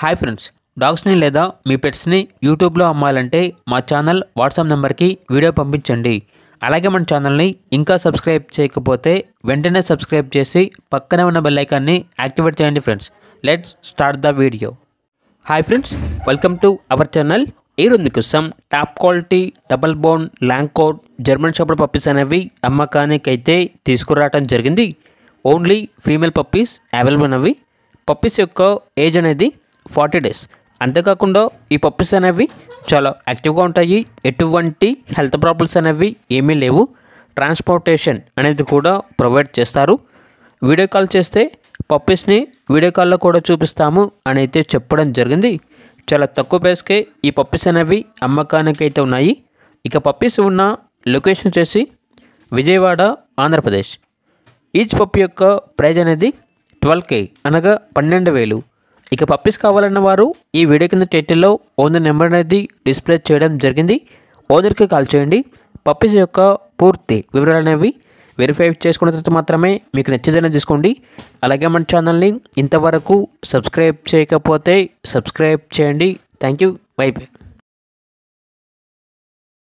Hi friends, డాగ్స్ని లేదా మీ పెట్స్ని యూట్యూబ్లో అమ్మాలంటే మా ఛానల్ వాట్సాప్ నెంబర్కి వీడియో పంపించండి. అలాగే మన ఛానల్ని ఇంకా సబ్స్క్రైబ్ చేయకపోతే వెంటనే సబ్స్క్రైబ్ చేసి పక్కనే ఉన్న బెల్ ఐకాన్ని యాక్టివేట్ చేయండి. Friends, let's start the video. Hi friends, welcome to our channel. ఈరోజు మీకోసం top quality double bone long coat German shepherd puppies అనేవి అమ్మకానికి అయితే తీసుకురావడం జరిగింది. ఓన్లీ ఫీమేల్ పప్పీస్ అవైలబుల్ ఉన్నవి. పప్పీస్ యొక్క ఏజ్ అనేది 40 days. అంతేకాకుండా ఈ పప్పీస్ అనేవి చాలా యాక్టివ్గా ఉంటాయి. ఎటువంటి హెల్త్ ప్రాబ్లమ్స్ అనేవి ఏమీ లేవు. ట్రాన్స్పోర్టేషన్ అనేది కూడా ప్రొవైడ్ చేస్తారు. వీడియో కాల్ చేస్తే పప్పీస్ని వీడియో కాల్లో కూడా చూపిస్తాము అని అయితే చెప్పడం జరిగింది. చాలా తక్కువ ప్రైస్కే ఈ పప్పీస్ అనేవి అమ్మకానికి అయితే ఉన్నాయి. ఇక పప్పీస్ ఉన్న లొకేషన్ వచ్చేసి విజయవాడ, ఆంధ్రప్రదేశ్. ఈచ్ పప్పీ యొక్క ప్రైజ్ అనేది 12K అనగా 12,000. ఇక పప్పీస్ కావాలన్న వారు ఈ వీడియో కింద టైటిల్లో ఓనర్ నెంబర్ అనేది డిస్ప్లే చేయడం జరిగింది. ఓనర్కి కాల్ చేయండి. పప్పీస్ యొక్క పూర్తి వివరాలు అనేవి వెరిఫై చేసుకున్న తర్వాత మాత్రమే మీకు నచ్చేదైనా తీసుకోండి. అలాగే మన ఛానల్ని ఇంతవరకు సబ్స్క్రైబ్ చేయకపోతే సబ్స్క్రైబ్ చేయండి. Thank you. By by.